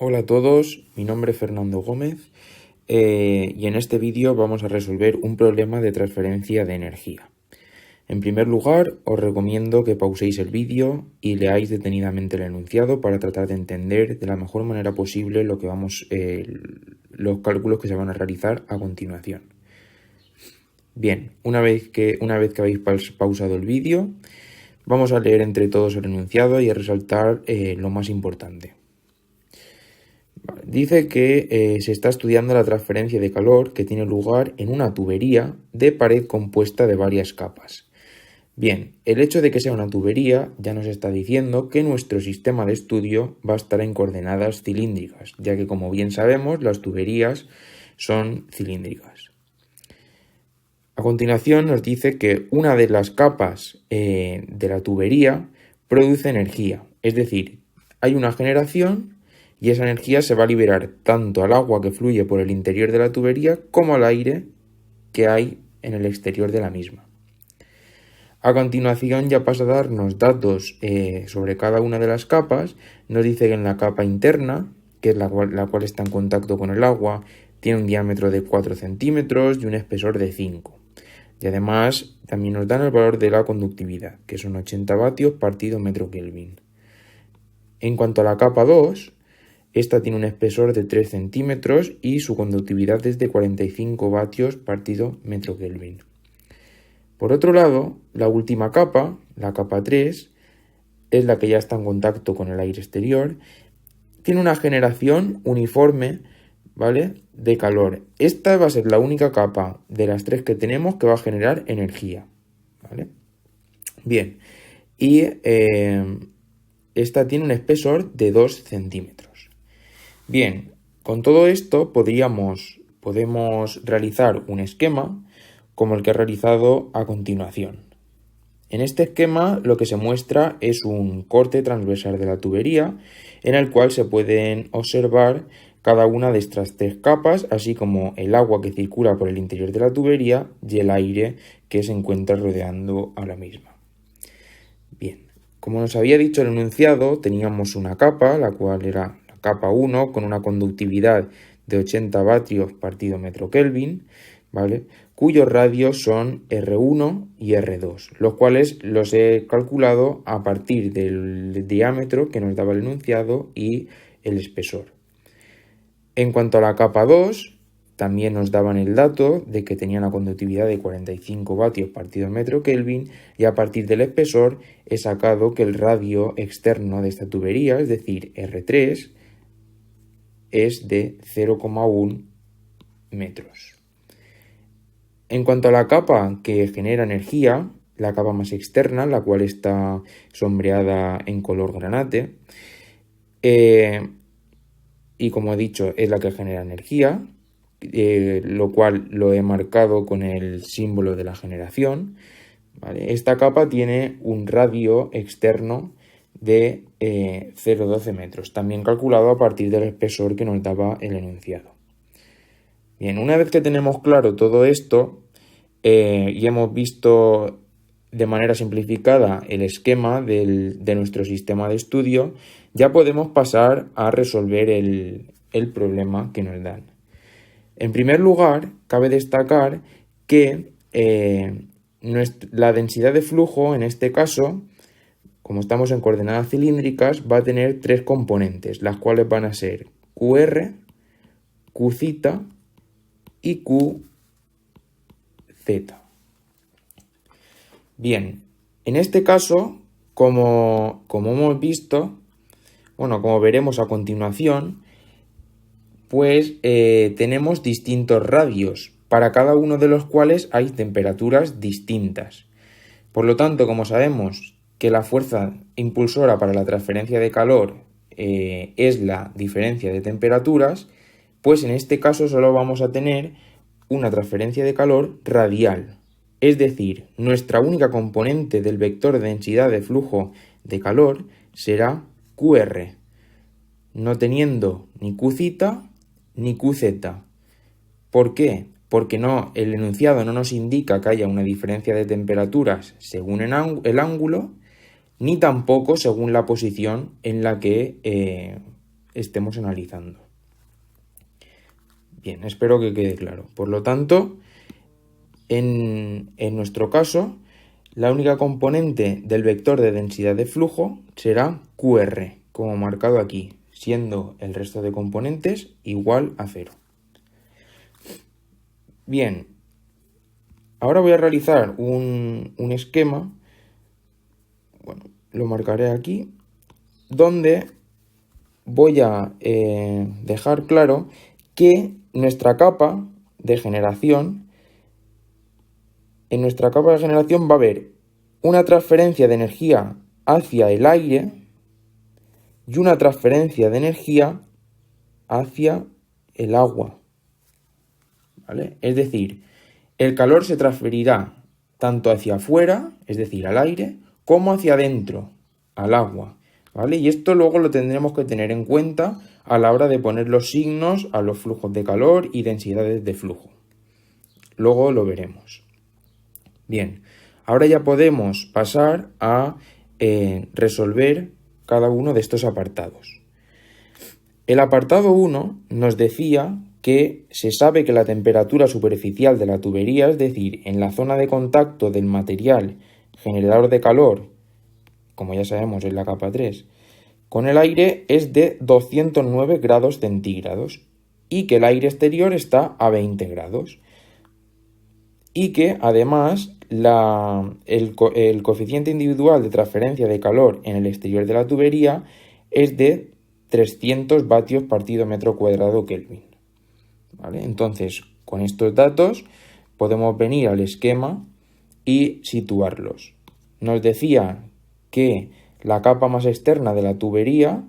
Hola a todos, mi nombre es Fernando Gómez y en este vídeo vamos a resolver un problema de transferencia de energía. En primer lugar, os recomiendo que pauséis el vídeo y leáis detenidamente el enunciado para tratar de entender de la mejor manera posible los cálculos que se van a realizar a continuación. Bien, una vez que habéis pausado el vídeo, vamos a leer entre todos el enunciado y a resaltar lo más importante. Dice que se está estudiando la transferencia de calor que tiene lugar en una tubería de pared compuesta de varias capas. Bien, el hecho de que sea una tubería ya nos está diciendo que nuestro sistema de estudio va a estar en coordenadas cilíndricas, ya que como bien sabemos las tuberías son cilíndricas. A continuación nos dice que una de las capas de la tubería produce energía, es decir, hay una generación y esa energía se va a liberar tanto al agua que fluye por el interior de la tubería como al aire que hay en el exterior de la misma. A continuación ya pasa a darnos datos sobre cada una de las capas. Nos dice que en la capa interna, que es la cual está en contacto con el agua, tiene un diámetro de 4 centímetros y un espesor de 5. Y además también nos dan el valor de la conductividad, que son 80 vatios partido metro Kelvin. En cuanto a la capa 2, esta tiene un espesor de 3 centímetros y su conductividad es de 45 vatios partido metro Kelvin. Por otro lado, la última capa, la capa 3, es la que ya está en contacto con el aire exterior. Tiene una generación uniforme, ¿vale?, de calor. Esta va a ser la única capa de las 3 que tenemos que va a generar energía, ¿vale? Bien, y esta tiene un espesor de 2 centímetros. Bien, con todo esto podemos realizar un esquema como el que he realizado a continuación. En este esquema lo que se muestra es un corte transversal de la tubería en el cual se pueden observar cada una de estas 3 capas, así como el agua que circula por el interior de la tubería y el aire que se encuentra rodeando a la misma. Bien, como nos había dicho el enunciado, teníamos una capa, la cual era la capa 1, con una conductividad de 80 vatios partido metro Kelvin, ¿vale?, cuyos radios son R1 y R2, los cuales los he calculado a partir del diámetro que nos daba el enunciado y el espesor. En cuanto a la capa 2, también nos daban el dato de que tenía una conductividad de 45 vatios partido metro Kelvin y a partir del espesor he sacado que el radio externo de esta tubería, es decir, R3, es de 0,1 metros. En cuanto a la capa que genera energía, la capa más externa, la cual está sombreada en color granate, y como he dicho es la que genera energía, lo cual lo he marcado con el símbolo de la generación, ¿vale? Esta capa tiene un radio externo de 0,12 metros, también calculado a partir del espesor que nos daba el enunciado. Bien, una vez que tenemos claro todo esto y hemos visto de manera simplificada el esquema de nuestro sistema de estudio, ya podemos pasar a resolver el problema que nos dan. En primer lugar, cabe destacar que la densidad de flujo, en este caso, como estamos en coordenadas cilíndricas, va a tener 3 componentes, las cuales van a ser QR, Qθ y QZ. Bien, en este caso, como hemos visto, como veremos a continuación, pues tenemos distintos radios, para cada uno de los cuales hay temperaturas distintas. Por lo tanto, como sabemos que la fuerza impulsora para la transferencia de calor es la diferencia de temperaturas, pues en este caso solo vamos a tener una transferencia de calor radial. Es decir, nuestra única componente del vector de densidad de flujo de calor será QR, no teniendo ni Qθ ni QZ. ¿Por qué? Porque el enunciado no nos indica que haya una diferencia de temperaturas según el ángulo, ni tampoco según la posición en la que estemos analizando. Bien, espero que quede claro. Por lo tanto, en nuestro caso, la única componente del vector de densidad de flujo será QR, como marcado aquí, siendo el resto de componentes igual a 0. Bien, ahora voy a realizar un esquema, bueno, lo marcaré aquí, donde voy a dejar claro que nuestra capa de generación, en nuestra capa de generación va a haber una transferencia de energía hacia el aire y una transferencia de energía hacia el agua, ¿vale? Es decir, el calor se transferirá tanto hacia afuera, es decir, al aire, como hacia adentro, al agua, ¿vale? Y esto luego lo tendremos que tener en cuenta a la hora de poner los signos a los flujos de calor y densidades de flujo. Luego lo veremos. Bien, ahora ya podemos pasar a resolver cada uno de estos apartados. El apartado 1 nos decía que se sabe que la temperatura superficial de la tubería, es decir, en la zona de contacto del material generador de calor, como ya sabemos es la capa 3, con el aire es de 209 grados centígrados y que el aire exterior está a 20 grados. Y que además el coeficiente individual de transferencia de calor en el exterior de la tubería es de 300 vatios partido metro cuadrado Kelvin, ¿vale? Entonces, con estos datos podemos venir al esquema y situarlos. Nos decía que la capa más externa de la tubería,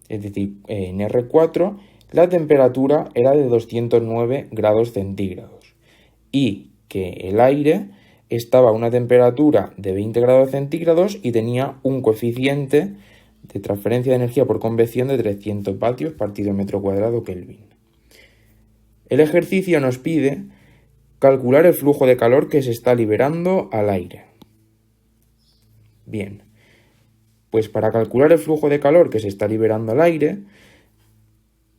es decir, en R4, la temperatura era de 209 grados centígrados y que el aire estaba a una temperatura de 20 grados centígrados y tenía un coeficiente de transferencia de energía por convección de 300 vatios partido metro cuadrado Kelvin. El ejercicio nos pide calcular el flujo de calor que se está liberando al aire. Bien, pues para calcular el flujo de calor que se está liberando al aire,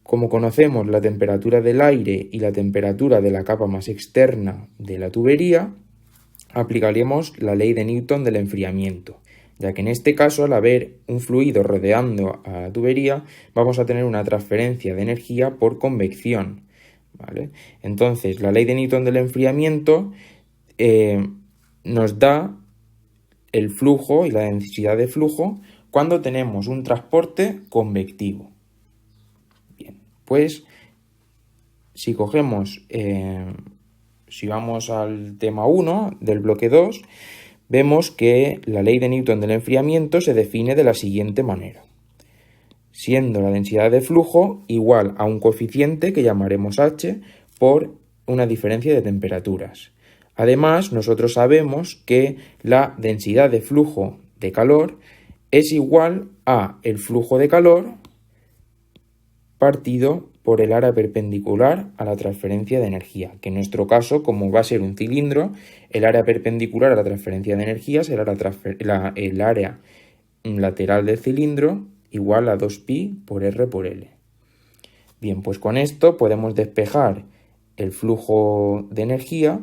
como conocemos la temperatura del aire y la temperatura de la capa más externa de la tubería, aplicaremos la ley de Newton del enfriamiento, ya que en este caso, al haber un fluido rodeando a la tubería, vamos a tener una transferencia de energía por convección, ¿vale? Entonces, la ley de Newton del enfriamiento nos da el flujo y la densidad de flujo cuando tenemos un transporte convectivo. Pues si cogemos, si vamos al tema 1 del bloque 2, vemos que la ley de Newton del enfriamiento se define de la siguiente manera, siendo la densidad de flujo igual a un coeficiente que llamaremos h por una diferencia de temperaturas. Además, nosotros sabemos que la densidad de flujo de calor es igual a el flujo de calor partido por el área perpendicular a la transferencia de energía, que en nuestro caso, como va a ser un cilindro, el área perpendicular a la transferencia de energía será el área lateral del cilindro igual a 2pi por R por L. Bien, pues con esto podemos despejar el flujo de energía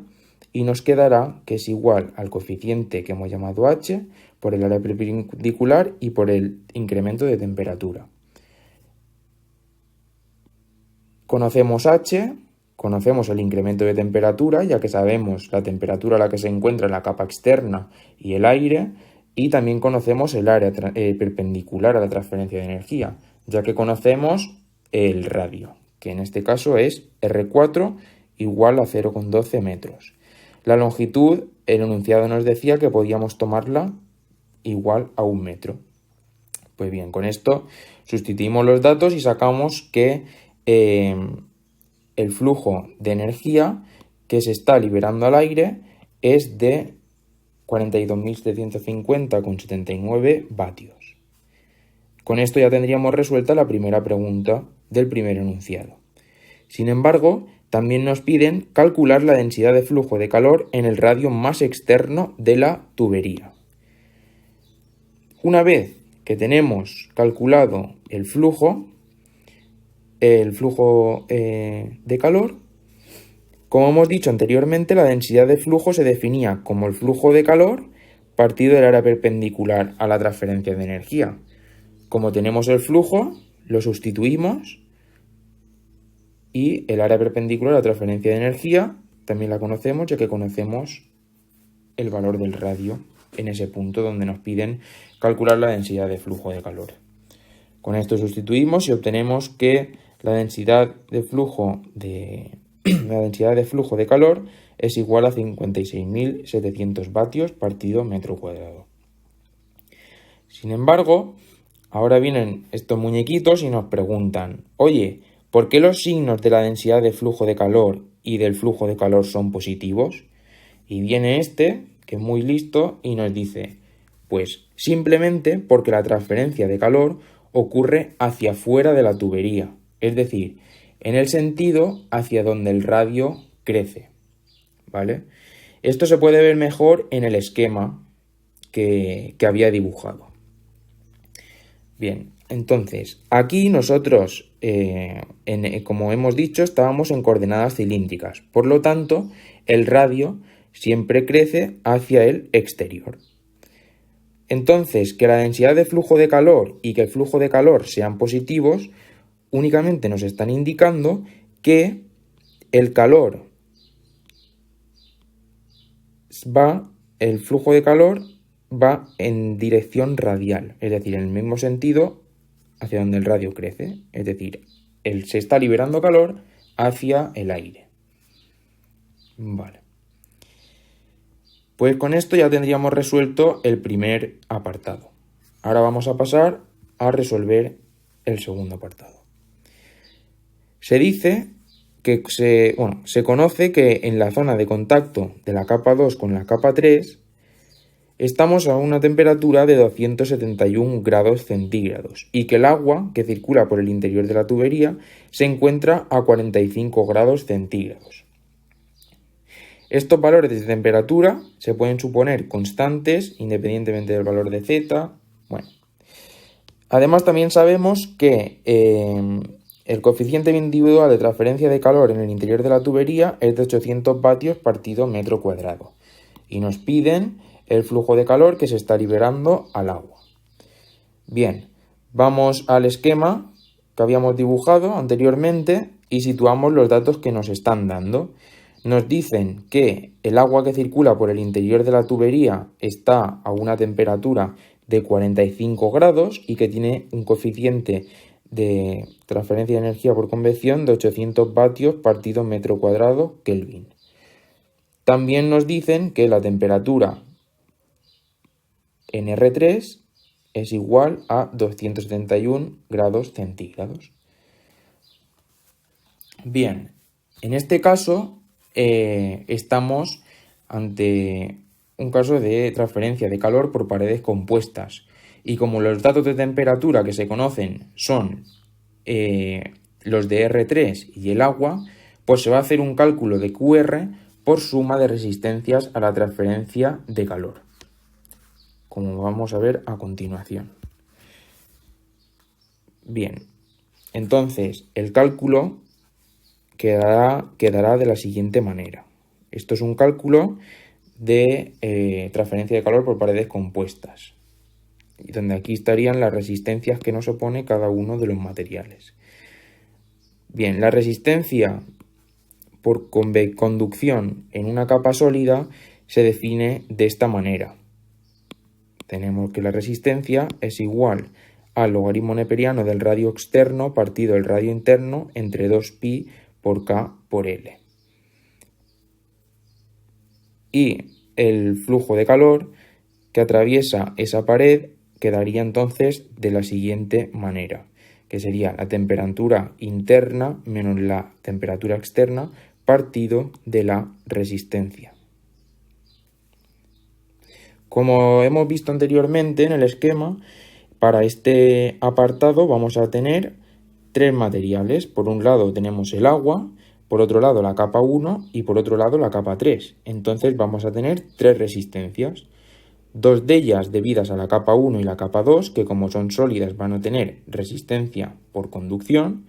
y nos quedará que es igual al coeficiente que hemos llamado h por el área perpendicular y por el incremento de temperatura. Conocemos h, conocemos el incremento de temperatura, ya que sabemos la temperatura a la que se encuentra en la capa externa y el aire, y también conocemos el área perpendicular a la transferencia de energía, ya que conocemos el radio, que en este caso es R4 igual a 0,12 metros. La longitud, el enunciado nos decía que podíamos tomarla igual a 1 metro. Pues bien, con esto sustituimos los datos y sacamos que el flujo de energía que se está liberando al aire es de 42.750,79 vatios. Con esto ya tendríamos resuelta la primera pregunta del primer enunciado. Sin embargo, también nos piden calcular la densidad de flujo de calor en el radio más externo de la tubería. Una vez que tenemos calculado el flujo, el flujo de calor. Como hemos dicho anteriormente, la densidad de flujo se definía como el flujo de calor partido del área perpendicular a la transferencia de energía. Como tenemos el flujo, lo sustituimos y el área perpendicular a la transferencia de energía también la conocemos, ya que conocemos el valor del radio en ese punto donde nos piden calcular la densidad de flujo de calor. Con esto sustituimos y obtenemos que la densidad de flujo de calor es igual a 56.700 vatios partido metro cuadrado. Sin embargo, ahora vienen estos muñequitos y nos preguntan, oye, ¿por qué los signos de la densidad de flujo de calor y del flujo de calor son positivos? Y viene este, que es muy listo, y nos dice, pues simplemente porque la transferencia de calor ocurre hacia afuera de la tubería, es decir, en el sentido hacia donde el radio crece, ¿vale? Esto se puede ver mejor en el esquema que había dibujado. Bien, entonces, aquí nosotros, como hemos dicho, estábamos en coordenadas cilíndricas, por lo tanto, el radio siempre crece hacia el exterior. Entonces, que la densidad de flujo de calor y que el flujo de calor sean positivos, únicamente nos están indicando que el flujo de calor va en dirección radial, es decir, en el mismo sentido hacia donde el radio crece, es decir, se está liberando calor hacia el aire. Vale. Pues con esto ya tendríamos resuelto el primer apartado. Ahora vamos a pasar a resolver el segundo apartado. Se dice que se conoce que en la zona de contacto de la capa 2 con la capa 3 estamos a una temperatura de 271 grados centígrados y que el agua que circula por el interior de la tubería se encuentra a 45 grados centígrados. Estos valores de temperatura se pueden suponer constantes independientemente del valor de Z. Bueno, además también sabemos que el coeficiente individual de transferencia de calor en el interior de la tubería es de 800 vatios partido metro cuadrado y nos piden el flujo de calor que se está liberando al agua. Bien, vamos al esquema que habíamos dibujado anteriormente y situamos los datos que nos están dando. Nos dicen que el agua que circula por el interior de la tubería está a una temperatura de 45 grados y que tiene un coeficiente de transferencia de energía por convección de 800 vatios partido metro cuadrado Kelvin. También nos dicen que la temperatura en R3 es igual a 271 grados centígrados. Bien, en este caso estamos ante un caso de transferencia de calor por paredes compuestas y como los datos de temperatura que se conocen son los de R3 y el agua, pues se va a hacer un cálculo de QR por suma de resistencias a la transferencia de calor, como vamos a ver a continuación. Bien, entonces el cálculo quedará de la siguiente manera. Esto es un cálculo de transferencia de calor por paredes compuestas, donde aquí estarían las resistencias que nos opone cada uno de los materiales. Bien, la resistencia por conducción en una capa sólida se define de esta manera. Tenemos que la resistencia es igual al logaritmo neperiano del radio externo partido el radio interno entre 2pi por K por L. Y el flujo de calor que atraviesa esa pared quedaría entonces de la siguiente manera, que sería la temperatura interna menos la temperatura externa partido de la resistencia. Como hemos visto anteriormente en el esquema, para este apartado vamos a tener tres materiales. Por un lado tenemos el agua, por otro lado la capa 1 y por otro lado la capa 3. Entonces vamos a tener tres resistencias. Dos de ellas debidas a la capa 1 y la capa 2, que como son sólidas van a tener resistencia por conducción,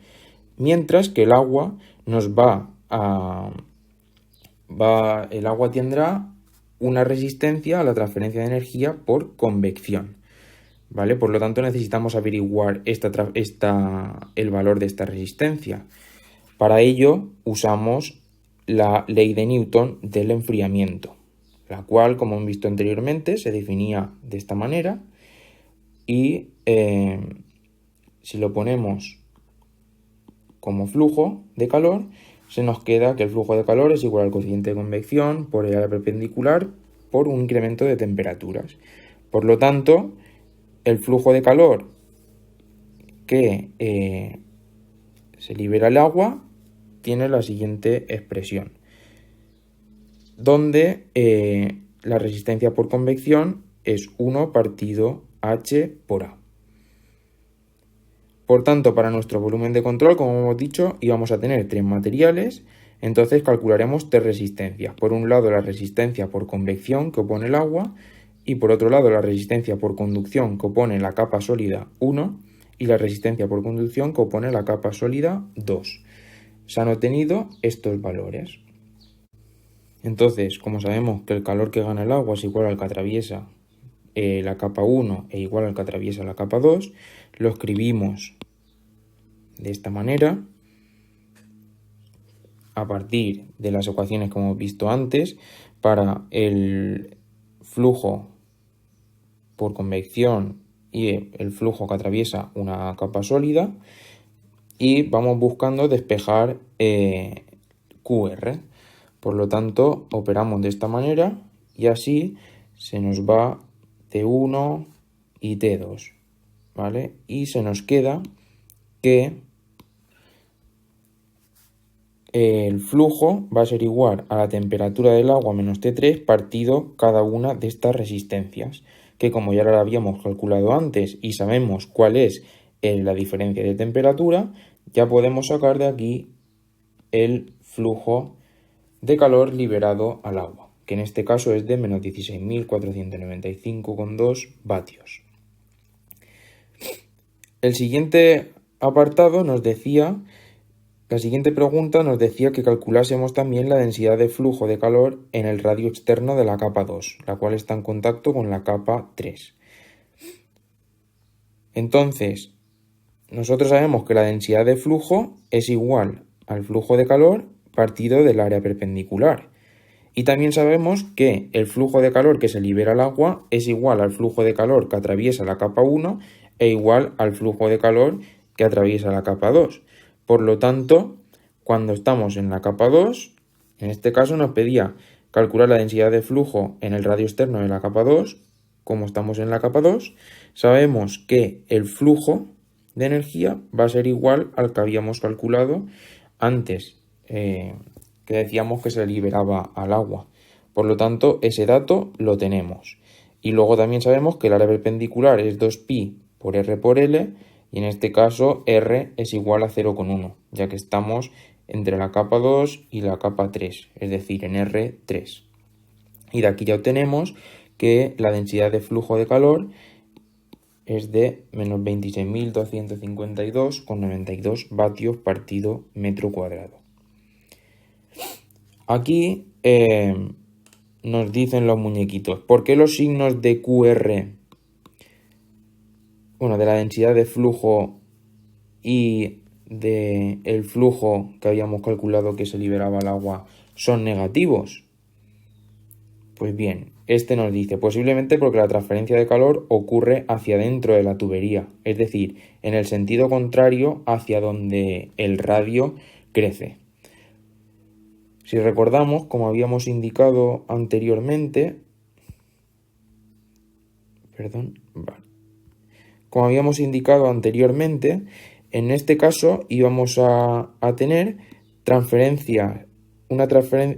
mientras que el agua el agua tendrá una resistencia a la transferencia de energía por convección, ¿vale? Por lo tanto, necesitamos averiguar el valor de esta resistencia. Para ello, usamos la ley de Newton del enfriamiento, la cual, como hemos visto anteriormente, se definía de esta manera y si lo ponemos como flujo de calor, se nos queda que el flujo de calor es igual al cociente de convección por el área perpendicular por un incremento de temperaturas. Por lo tanto, el flujo de calor que se libera el agua tiene la siguiente expresión, donde la resistencia por convección es 1 partido H por A. Por tanto, para nuestro volumen de control, como hemos dicho, íbamos a tener 3 materiales, entonces calcularemos 3 resistencias. Por un lado, la resistencia por convección que opone el agua, y por otro lado, la resistencia por conducción que opone la capa sólida 1, y la resistencia por conducción que opone la capa sólida 2. Se han obtenido estos valores. Entonces, como sabemos que el calor que gana el agua es igual al que atraviesa la capa 1 e igual al que atraviesa la capa 2, lo escribimos de esta manera a partir de las ecuaciones que hemos visto antes. Para el flujo por convección y el flujo que atraviesa una capa sólida, y vamos buscando despejar QR. Por lo tanto, operamos de esta manera y así se nos va T1 y T2, ¿vale? Y se nos queda que el flujo va a ser igual a la temperatura del agua menos T3 partido cada una de estas resistencias, que como ya lo habíamos calculado antes y sabemos cuál es la diferencia de temperatura, ya podemos sacar de aquí el flujo de calor liberado al agua, que en este caso es de menos 16.495,2 vatios. El siguiente apartado la siguiente pregunta nos decía que calculásemos también la densidad de flujo de calor en el radio externo de la capa 2, la cual está en contacto con la capa 3. Entonces, nosotros sabemos que la densidad de flujo es igual al flujo de calor partido del área perpendicular. Y también sabemos que el flujo de calor que se libera al agua es igual al flujo de calor que atraviesa la capa 1 e igual al flujo de calor que atraviesa la capa 2. Por lo tanto, cuando estamos en la capa 2, en este caso nos pedía calcular la densidad de flujo en el radio externo de la capa 2. Como estamos en la capa 2, sabemos que el flujo de energía va a ser igual al que habíamos calculado antes, que decíamos que se liberaba al agua. Por lo tanto, ese dato lo tenemos. Y luego también sabemos que el área perpendicular es 2pi por r por L, y en este caso r es igual a 0,1, ya que estamos entre la capa 2 y la capa 3, es decir, en R3. Y de aquí ya obtenemos que la densidad de flujo de calor es de menos 26.252,92 vatios partido metro cuadrado. Aquí nos dicen los muñequitos, ¿por qué los signos de QR, de la densidad de flujo y del flujo que habíamos calculado que se liberaba al agua, son negativos? Pues bien, este nos dice posiblemente porque la transferencia de calor ocurre hacia dentro de la tubería, es decir, en el sentido contrario hacia donde el radio crece. Si recordamos, como habíamos indicado anteriormente, en este caso íbamos a tener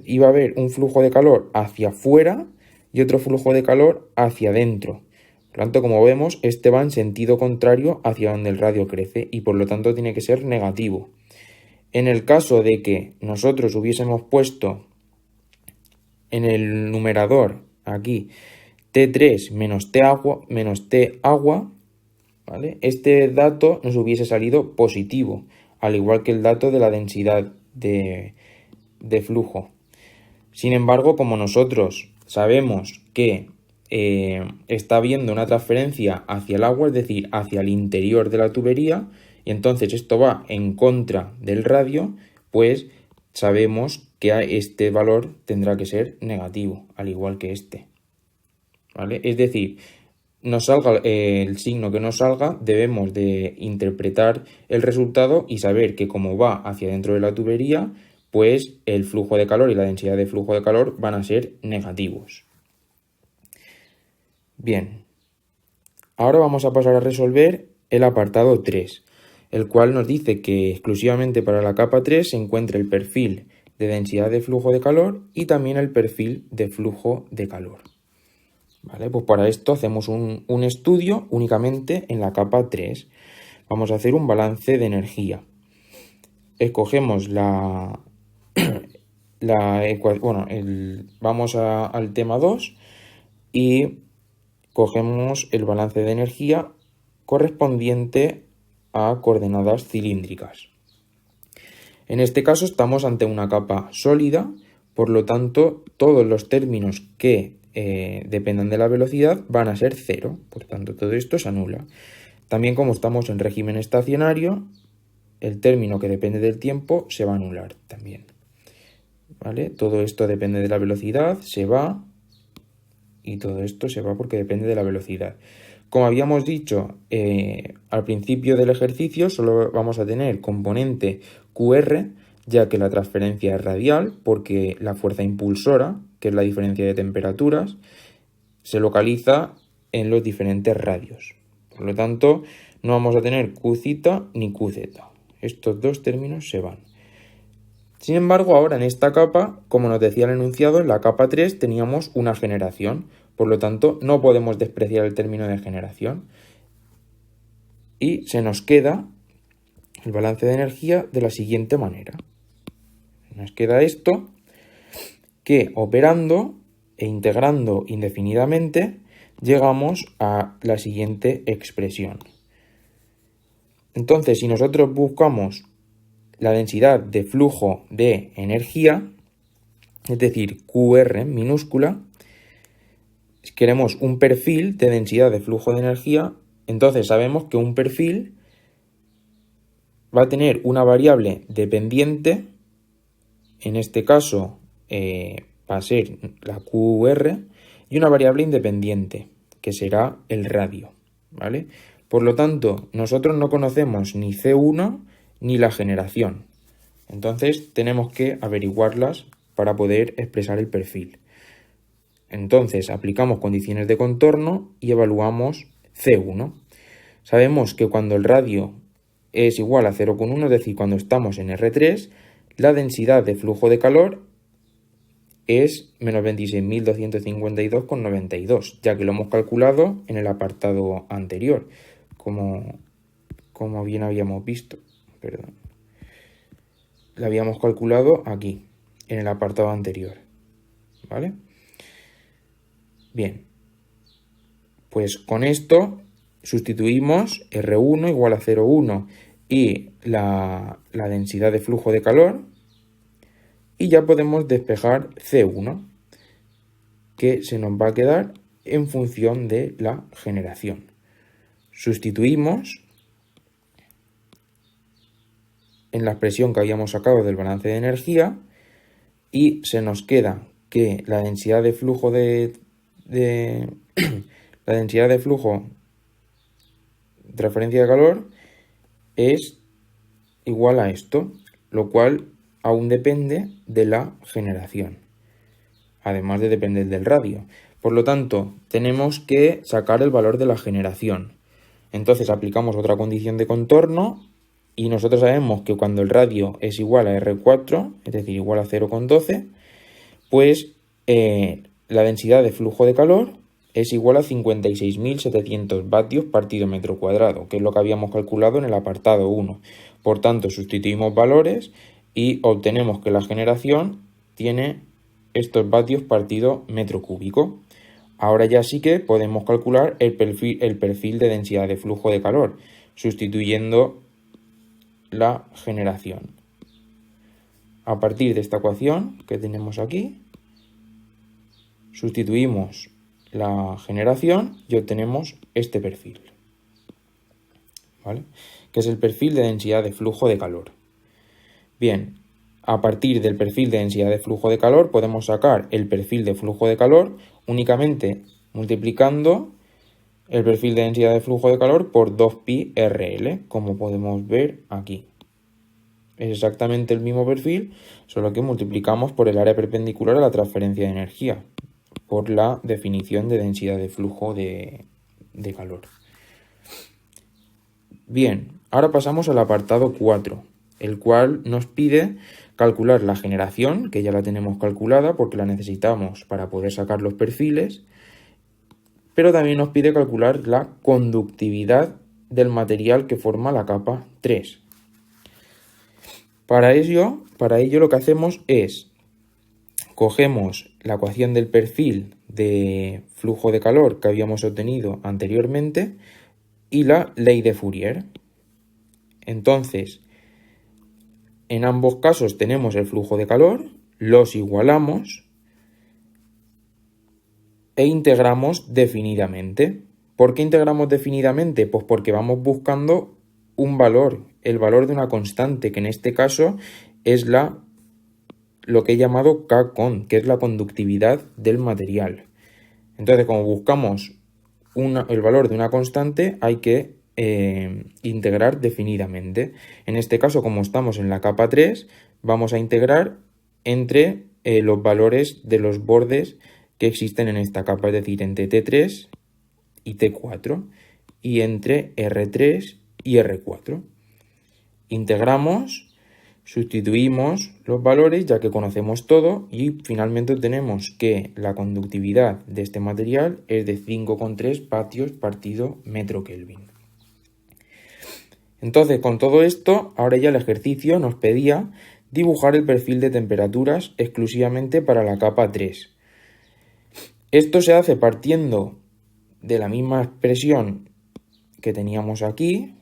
iba a haber un flujo de calor hacia afuera y otro flujo de calor hacia adentro. Por lo tanto, como vemos, este va en sentido contrario hacia donde el radio crece y por lo tanto tiene que ser negativo. En el caso de que nosotros hubiésemos puesto en el numerador aquí T3 menos T agua, ¿vale? Este dato nos hubiese salido positivo. al igual que el dato de la densidad de flujo. Sin embargo, como nosotros sabemos que está habiendo una transferencia hacia el agua, es decir, hacia el interior de la tubería, y entonces esto va en contra del radio, pues sabemos que este valor tendrá que ser negativo, al igual que este. ¿Vale? Es decir, nos salga el signo que nos salga, debemos de interpretar el resultado y saber que como va hacia dentro de la tubería, pues el flujo de calor y la densidad de flujo de calor van a ser negativos. Bien, ahora vamos a pasar a resolver el apartado 3, el cual nos dice que exclusivamente para la capa 3 se encuentra el perfil de densidad de flujo de calor y también el perfil de flujo de calor. Vale, pues para esto hacemos un estudio únicamente en la capa 3. Vamos a hacer un balance de energía. Escogemos vamos al tema 2 y cogemos el balance de energía correspondiente a coordenadas cilíndricas. En este caso estamos ante una capa sólida, por lo tanto todos los términos que dependan de la velocidad van a ser 0, por tanto todo esto se anula. También como estamos en régimen estacionario, el término que depende del tiempo se va a anular también. ¿Vale? Todo esto depende de la velocidad, se va, y todo esto se va porque depende de la velocidad. Como habíamos dicho al principio del ejercicio, solo vamos a tener componente QR, ya que la transferencia es radial, porque la fuerza impulsora, que es la diferencia de temperaturas, se localiza en los diferentes radios. Por lo tanto, no vamos a tener QZ ni QZ. Estos dos términos se van. Sin embargo, ahora en esta capa, como nos decía el enunciado, en la capa 3 teníamos una generación. Por lo tanto, no podemos despreciar el término de generación. Y se nos queda el balance de energía de la siguiente manera. Nos queda esto, que operando e integrando indefinidamente, llegamos a la siguiente expresión. Entonces, si nosotros buscamos la densidad de flujo de energía, es decir, QR minúscula, si queremos un perfil de densidad de flujo de energía, entonces sabemos que un perfil va a tener una variable dependiente, en este caso va a ser la QR, y una variable independiente, que será el radio, ¿vale? Por lo tanto, nosotros no conocemos ni C1 ni la generación. Entonces, tenemos que averiguarlas para poder expresar el perfil. Entonces, aplicamos condiciones de contorno y evaluamos C1. Sabemos que cuando el radio es igual a 0,1, es decir, cuando estamos en R3, la densidad de flujo de calor es menos 26.252,92, ya que lo hemos calculado en el apartado anterior, como bien habíamos visto. Perdón. Lo habíamos calculado aquí, en el apartado anterior. ¿Vale? Bien. Pues con esto sustituimos R1 igual a 0,1 y la densidad de flujo de calor, y ya podemos despejar C1, que se nos va a quedar en función de la generación. Sustituimos en la expresión que habíamos sacado del balance de energía y se nos queda que la densidad de flujo la densidad de flujo de transferencia de calor es igual a esto, lo cual aún depende de la generación, además de depender del radio. Por lo tanto, tenemos que sacar el valor de la generación. Entonces aplicamos otra condición de contorno y nosotros sabemos que cuando el radio es igual a R4, es decir, igual a 0,12, pues la densidad de flujo de calor es igual a 56.700 vatios partido metro cuadrado, que es lo que habíamos calculado en el apartado 1. Por tanto, sustituimos valores y obtenemos que la generación tiene estos vatios partido metro cúbico. Ahora ya sí que podemos calcular el perfil de densidad de flujo de calor, sustituyendo la generación. A partir de esta ecuación que tenemos aquí, sustituimos la generación y obtenemos este perfil, ¿vale? Que es el perfil de densidad de flujo de calor. Bien, a partir del perfil de densidad de flujo de calor podemos sacar el perfil de flujo de calor únicamente multiplicando el perfil de densidad de flujo de calor por 2pi RL, como podemos ver aquí. Es exactamente el mismo perfil, solo que multiplicamos por el área perpendicular a la transferencia de energía, por la definición de densidad de flujo de calor. Bien, ahora pasamos al apartado 4, el cual nos pide calcular la generación, que ya la tenemos calculada porque la necesitamos para poder sacar los perfiles, pero también nos pide calcular la conductividad del material que forma la capa 3. Para ello lo que hacemos es, cogemos la ecuación del perfil de flujo de calor que habíamos obtenido anteriormente y la ley de Fourier. Entonces, en ambos casos tenemos el flujo de calor, los igualamos e integramos definidamente. ¿Por qué integramos definidamente? Pues porque vamos buscando un valor, el valor de una constante, que en este caso es lo que he llamado K-con, que es la conductividad del material. Entonces, como buscamos el valor de una constante, hay que integrar definidamente. En este caso, como estamos en la capa 3, vamos a integrar entre los valores de los bordes que existen en esta capa, es decir, entre T3 y T4 y entre R3 y R4. Integramos, sustituimos los valores ya que conocemos todo y finalmente obtenemos que la conductividad de este material es de 5,3 vatios partido metro Kelvin. Entonces, con todo esto, ahora ya el ejercicio nos pedía dibujar el perfil de temperaturas exclusivamente para la capa 3. Esto se hace partiendo de la misma expresión que teníamos aquí,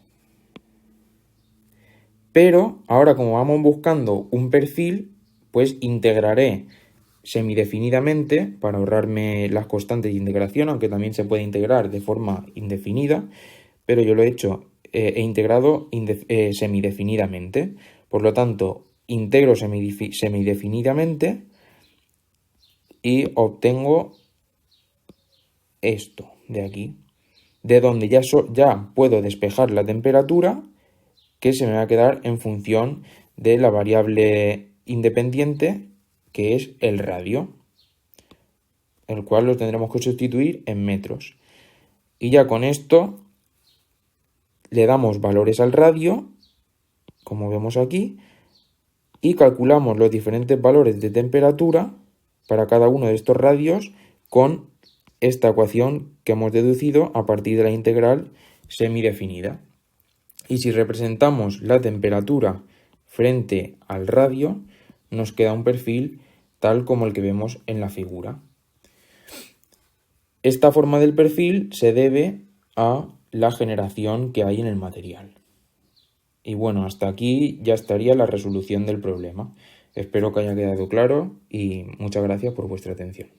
pero ahora como vamos buscando un perfil, pues integraré semidefinidamente para ahorrarme las constantes de integración, aunque también se puede integrar de forma indefinida, pero yo lo he hecho, he integrado semidefinidamente. Por lo tanto, integro semidefinidamente y obtengo esto de aquí, de donde ya puedo despejar la temperatura, que se me va a quedar en función de la variable independiente, que es el radio, el cual lo tendremos que sustituir en metros. Y ya con esto le damos valores al radio, como vemos aquí, y calculamos los diferentes valores de temperatura para cada uno de estos radios con esta ecuación que hemos deducido a partir de la integral semidefinida. Y si representamos la temperatura frente al radio, nos queda un perfil tal como el que vemos en la figura. Esta forma del perfil se debe a la generación que hay en el material. Y bueno, hasta aquí ya estaría la resolución del problema. Espero que haya quedado claro y muchas gracias por vuestra atención.